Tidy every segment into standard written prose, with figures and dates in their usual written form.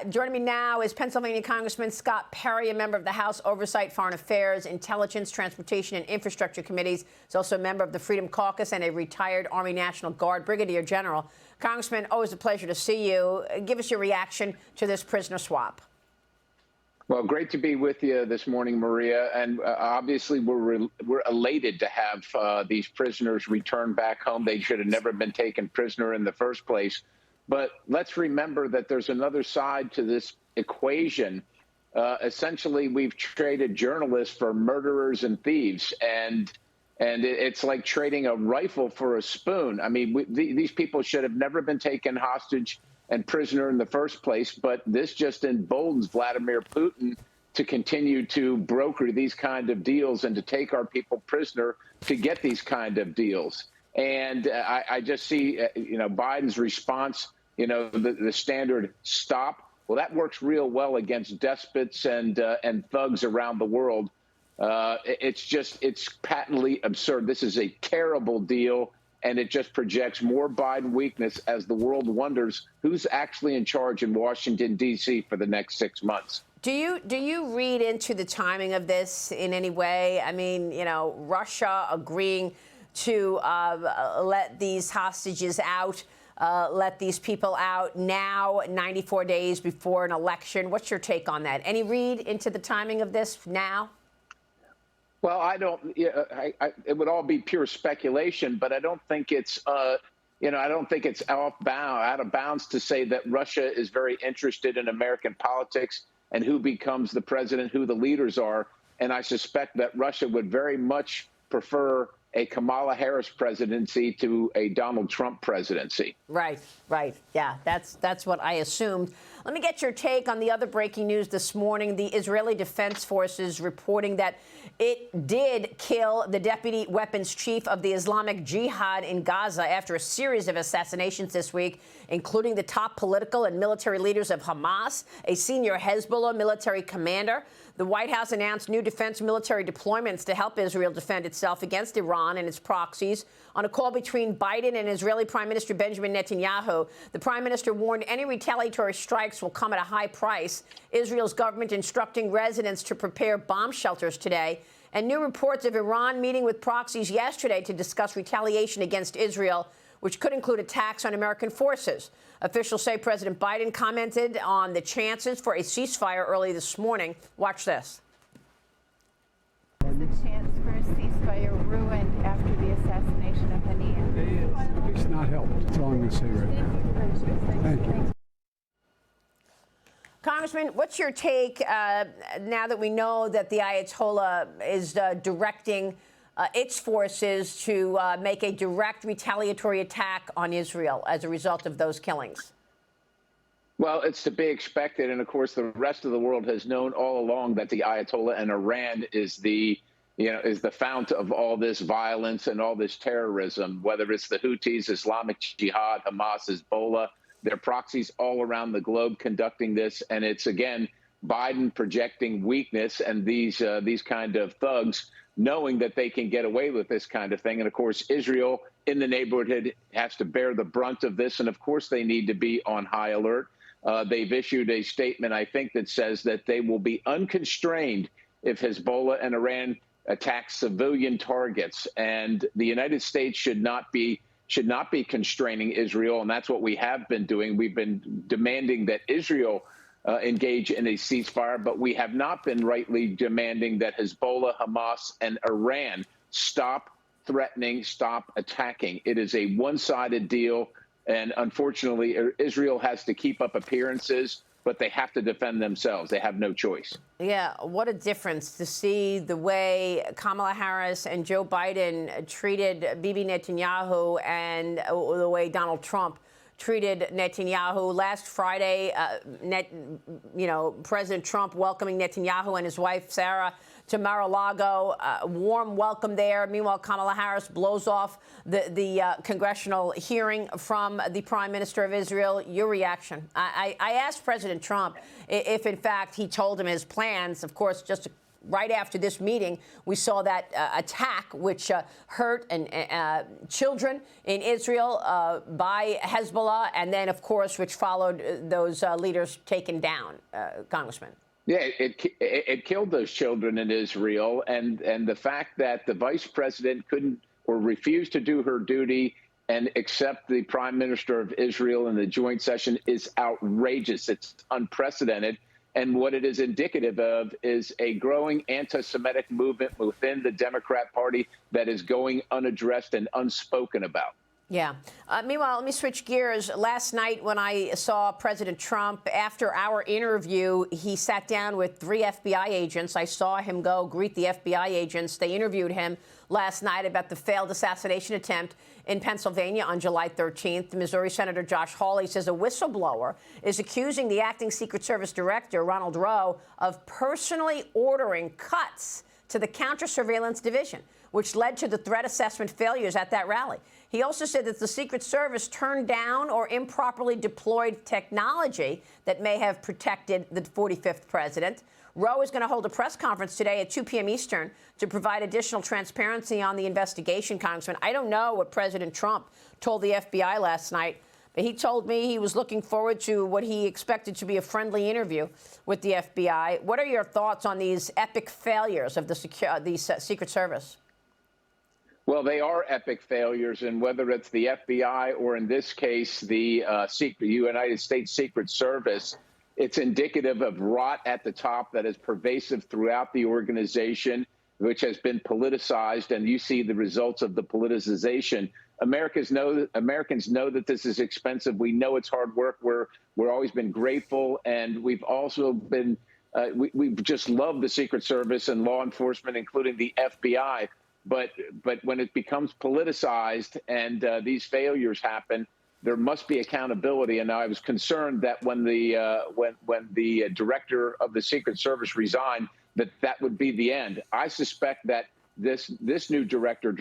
Joining me now is Pennsylvania Congressman Scott Perry, a member of the House Oversight, Foreign Affairs, Intelligence, Transportation, and Infrastructure Committees. He's also a member of the Freedom Caucus and a retired Army National Guard Brigadier General. Congressman, always a pleasure to see you. Give us your reaction to this prisoner swap. Well, great to be with you this morning, Maria. And obviously, we're elated to have these prisoners returned back home. They should have never been taken prisoner in the first place. But let's remember that there's another side to this equation. Essentially, we've traded journalists for murderers and thieves, and it's like trading a rifle for a spoon. I mean, these people should have never been taken hostage and prisoner in the first place, but this just emboldens Vladimir Putin to continue to broker these kind of deals and to take our people prisoner to get these kind of deals. And I just see, Biden's response, the standard stop. Well, that works real well against despots and thugs around the world. It's patently absurd. This is a terrible deal, and it just projects more Biden weakness as the world wonders who's actually in charge in Washington, D.C. for the next 6 months. Do you read into the timing of this in any way? I mean, Russia agreeing to let these hostages out, let these people out now, 94 days before an election. What's your take on that? Any read into the timing of this now? Well, I don't. It would all be pure speculation, but I don't think it's. I don't think it's out of bounds to say that Russia is very interested in American politics and who becomes the president, who the leaders are. And I suspect that Russia would very much prefer a Kamala Harris presidency to a Donald Trump presidency. Right. Yeah, that's what I assumed. Let me get your take on the other breaking news this morning. The Israeli Defense Forces reporting that it did kill the deputy weapons chief of the Islamic Jihad in Gaza after a series of assassinations this week, including the top political and military leaders of Hamas, a senior Hezbollah military commander. The White House announced new defense military deployments to help Israel defend itself against Iran and its proxies. On a call between Biden and Israeli Prime Minister Benjamin Netanyahu, the prime minister warned any retaliatory strikes will come at a high price. Israel's government instructing residents to prepare bomb shelters today. And new reports of Iran meeting with proxies yesterday to discuss retaliation against Israel, which could include attacks on American forces. Officials say President Biden commented on the chances for a ceasefire early this morning. Watch this. Is the chance for a ceasefire ruined after the assassination of Haniyeh? It's not helped. That's all I'm going to say right now. Thank you. Congressman, what's your take now that we know that the Ayatollah is directing its forces to make a direct retaliatory attack on Israel as a result of those killings? Well, it's to be expected. And of course, the rest of the world has known all along that the Ayatollah and Iran is the fount of all this violence and all this terrorism, whether it's the Houthis, Islamic Jihad, Hamas, Hezbollah. There are proxies all around the globe conducting this. And it's, again, Biden projecting weakness and these kind of thugs knowing that they can get away with this kind of thing. And, of course, Israel in the neighborhood has to bear the brunt of this. And, of course, they need to be on high alert. They've issued a statement, I think, that says that they will be unconstrained if Hezbollah and Iran attack civilian targets. And the United States should not be constraining Israel. And that's what we have been doing. We've been demanding that Israel engage in a ceasefire, but we have not been rightly demanding that Hezbollah, Hamas, and Iran stop threatening, stop attacking. It is a one-sided deal, and unfortunately, Israel has to keep up appearances, but they have to defend themselves. They have no choice. Yeah, what a difference to see the way Kamala Harris and Joe Biden treated Bibi Netanyahu and the way Donald Trump treated Netanyahu. Last Friday, President Trump welcoming Netanyahu and his wife, Sarah, to Mar-a-Lago. Warm welcome there. Meanwhile, Kamala Harris blows off the congressional hearing from the Prime Minister of Israel. Your reaction? I asked President Trump if, in fact, he told him his plans, of course, just right after this meeting, we saw that attack, which hurt children in Israel by Hezbollah, and then, of course, which followed those leaders taken down, Congressman. Yeah, it killed those children in Israel, and the fact that the vice president couldn't or refused to do her duty and accept the prime minister of Israel in the joint session is outrageous. It's unprecedented. And what it is indicative of is a growing anti-Semitic movement within the Democrat Party that is going unaddressed and unspoken about. Yeah. Meanwhile, let me switch gears. Last night when I saw President Trump, after our interview, he sat down with 3 FBI agents. I saw him go greet the FBI agents. They interviewed him last night about the failed assassination attempt in Pennsylvania on July 13th. Missouri Senator Josh Hawley says a whistleblower is accusing the acting Secret Service director, Ronald Rowe, of personally ordering cuts to the counter-surveillance division, which led to the threat assessment failures at that rally. He also said that the Secret Service turned down or improperly deployed technology that may have protected the 45th president. Rowe is going to hold a press conference today at 2 p.m. Eastern to provide additional transparency on the investigation, Congressman. I don't know what President Trump told the FBI last night, but he told me he was looking forward to what he expected to be a friendly interview with the FBI. What are your thoughts on these epic failures of the Secret Service? Well, they are epic failures, and whether it's the FBI or in this case, the United States Secret Service, it's indicative of rot at the top that is pervasive throughout the organization, which has been politicized, and you see the results of the politicization. Americans know that this is expensive. We know it's hard work. We're always been grateful, and we've also been we've just loved the Secret Service and law enforcement, including the FBI. But when it becomes politicized and these failures happen, there must be accountability. And I was concerned that when the director of the Secret Service resigned, that would be the end. I suspect that this new Director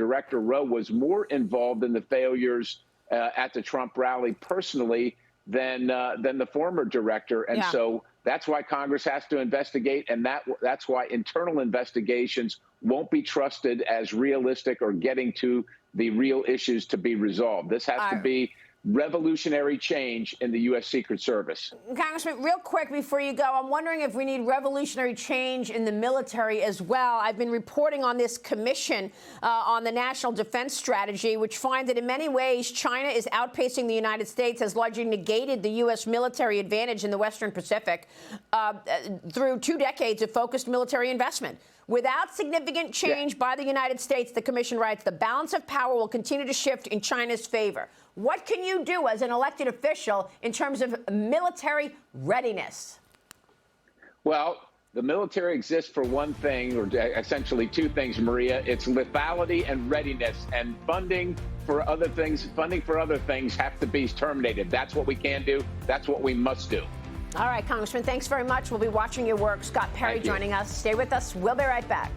Rowe, was more involved in the failures at the Trump rally personally than the former director. And so that's why Congress has to investigate, and that's why internal investigations won't be trusted as realistic or getting to the real issues to be resolved. This has to be revolutionary change in the U.S. Secret Service. Congressman, real quick before you go, I'm wondering if we need revolutionary change in the military as well. I've been reporting on this commission on the National Defense Strategy, which finds that in many ways China is outpacing the United States, has largely negated the U.S. military advantage in the Western Pacific through 2 decades of focused military investment. Without significant change by the United States, the commission writes, the balance of power will continue to shift in China's favor. What can you do as an elected official in terms of military readiness? Well, the military exists for one thing, or essentially 2 things, Maria. It's lethality and readiness, and funding for other things have to be terminated. That's what we can do. That's what we must do. All right, Congressman, thanks very much. We'll be watching your work. Scott Perry joining us. Stay with us. We'll be right back.